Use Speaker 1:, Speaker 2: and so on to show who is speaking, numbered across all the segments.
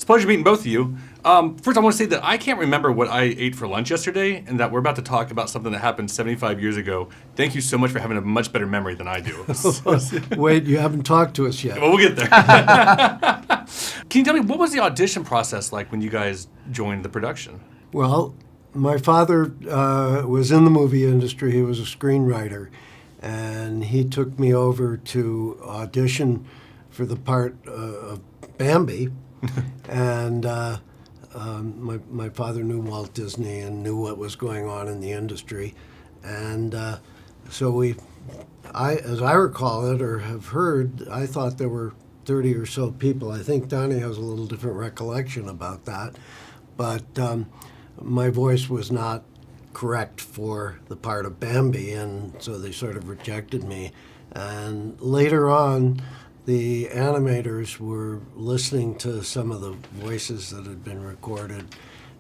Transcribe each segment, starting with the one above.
Speaker 1: It's a pleasure meeting both of you. First, I want to say that I can't remember what I ate for lunch yesterday, and that we're about to talk about something that happened 75 years ago. Thank you so much for having a much better memory than I do.
Speaker 2: Wait, you haven't talked to us yet.
Speaker 1: Well, we'll get there. Can you tell me, what was the audition process like when you guys joined the production?
Speaker 2: Well, my father was in the movie industry. He was a screenwriter, and he took me over to audition for the part of Bambi. And my father knew Walt Disney and knew what was going on in the industry. And so as I recall it or have heard, I thought there were 30 or so people. I think Donnie has a little different recollection about that. But my voice was not correct for the part of Bambi, and so they sort of rejected me. And later on, the animators were listening to some of the voices that had been recorded,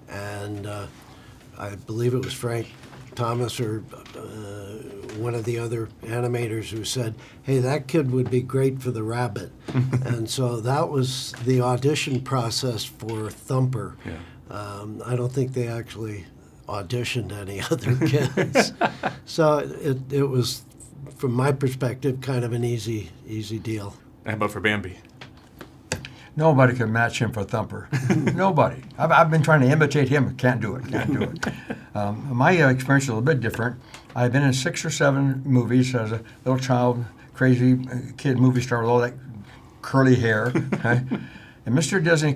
Speaker 2: and I believe it was Frank Thomas or one of the other animators who said, "Hey, that kid would be great for the rabbit." And so that was the audition process for Thumper.
Speaker 1: Yeah.
Speaker 2: I don't think they actually auditioned any other kids. So it was, from my perspective, kind of an easy deal.
Speaker 1: How about for Bambi?
Speaker 3: Nobody can match him for Thumper. Nobody. I've been trying to imitate him. Can't do it. My experience is a little bit different. I've been in 6 or 7 movies as a little child, crazy kid movie star with all that curly hair. Okay? And Mr. Disney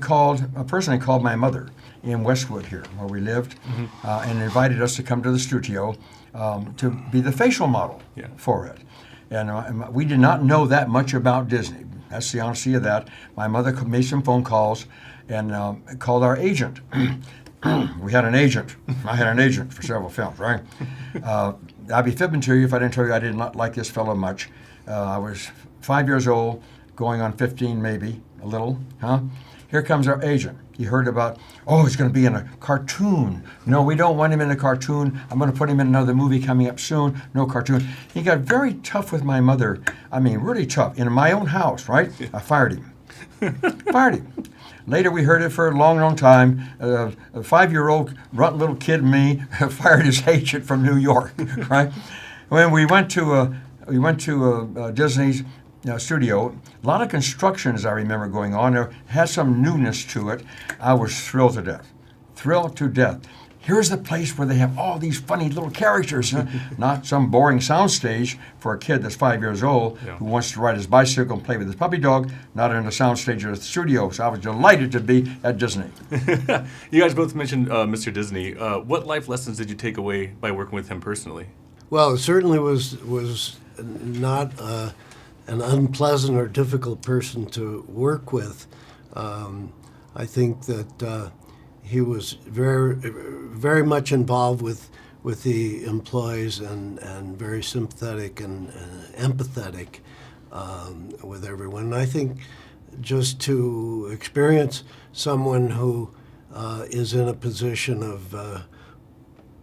Speaker 3: personally called my mother in Westwood here, where we lived, and invited us to come to the studio to be the facial model for it. And we did not know that much about Disney. That's the honesty of that. My mother made some phone calls and called our agent. We had an agent. I had an agent for several films, right? I'd be fibbing to you if I didn't tell you I did not like this fellow much. I was 5 years old, going on 15 maybe, a little, huh? Here comes our agent. He heard about, he's going to be in a cartoon. No, we don't want him in a cartoon. I'm going to put him in another movie coming up soon. No cartoon. He got very tough with my mother. I mean, really tough. In my own house, right? I fired him. Later, we heard it for a long, long time. A 5-year-old runt little kid, me, fired his agent from New York, right? When we went to Disney's studio, a lot of construction, as I remember, going on. There had some newness to it. I was thrilled to death. Thrilled to death. Here's the place where they have all these funny little characters, not some boring soundstage for a kid that's 5 years old who wants to ride his bicycle and play with his puppy dog, not in a soundstage or a studio. So I was delighted to be at Disney.
Speaker 1: You guys both mentioned Mr. Disney. What life lessons did you take away by working with him personally?
Speaker 2: Well, it certainly was not an unpleasant or difficult person to work with. I think that he was very much involved with the employees and very sympathetic and empathetic with everyone. And I think just to experience someone who is in a position of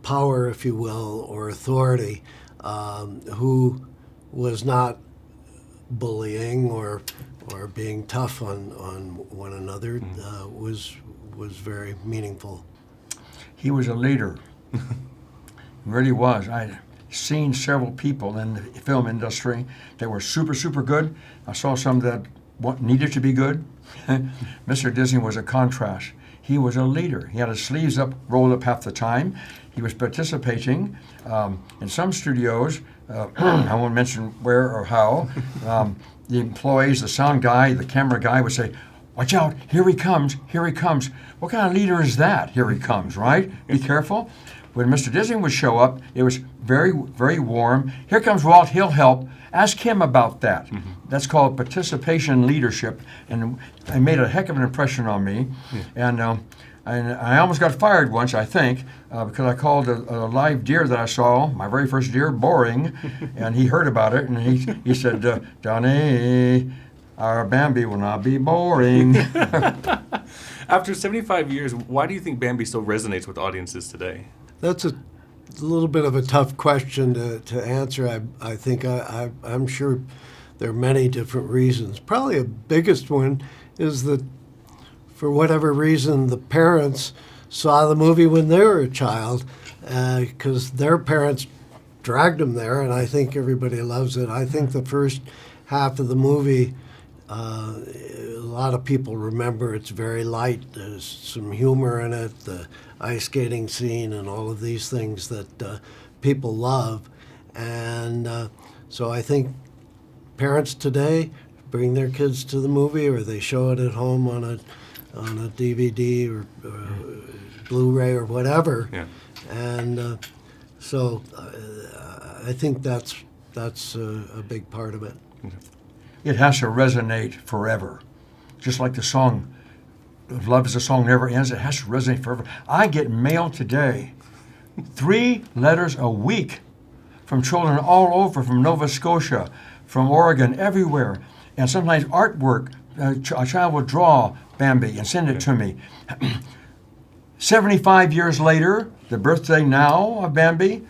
Speaker 2: power, if you will, or authority, who was not bullying or being tough on one another was very meaningful.
Speaker 3: He was a leader. He really was. I'd seen several people in the film industry that were super, super good. I saw some that needed to be good. Mr. Disney was a contrast. He was a leader. He had his sleeves rolled up half the time. He was participating in some studios. I won't mention where or how. The employees, the sound guy, the camera guy would say, "Watch out, here he comes, here he comes." What kind of leader is that? Here he comes, right? Be careful. When Mr. Disney would show up, it was very, very warm. Here comes Walt, he'll help. Ask him about that. That's called participation leadership, and it made a heck of an impression on me. And I almost got fired once, I think, because I called a live deer that I saw, my very first deer, boring, and he heard about it, and he said, "Donnie, our Bambi will not be boring."
Speaker 1: After 75 years, why do you think Bambi still resonates with audiences today?
Speaker 2: That's a little bit of a tough question to answer. I think I'm sure there are many different reasons. Probably the biggest one is that for whatever reason, the parents saw the movie when they were a child, because their parents dragged them there, and I think everybody loves it. I think the first half of the movie, a lot of people remember it's very light. There's some humor in it, the ice skating scene, and all of these things that people love. And so I think parents today bring their kids to the movie, or they show it at home on a DVD or Blu-ray or whatever.
Speaker 1: Yeah.
Speaker 2: And so I think that's a big part of it.
Speaker 3: It has to resonate forever. Just like the song, Love is a Song Never Ends, it has to resonate forever. I get mail today, 3 letters a week from children all over, from Nova Scotia, from Oregon, everywhere. And sometimes artwork. A child will draw Bambi and send it to me. 75 years later, the birthday now of Bambi,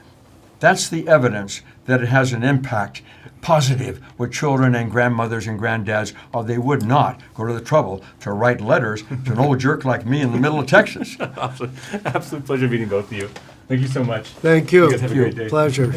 Speaker 3: that's the evidence that it has an impact, positive, with children and grandmothers and granddads, or they would not go to the trouble to write letters to an old jerk like me in the middle of Texas.
Speaker 1: Absolute pleasure meeting both of you. Thank you so much.
Speaker 2: Thank you.
Speaker 1: You guys have a great day.
Speaker 2: Pleasure.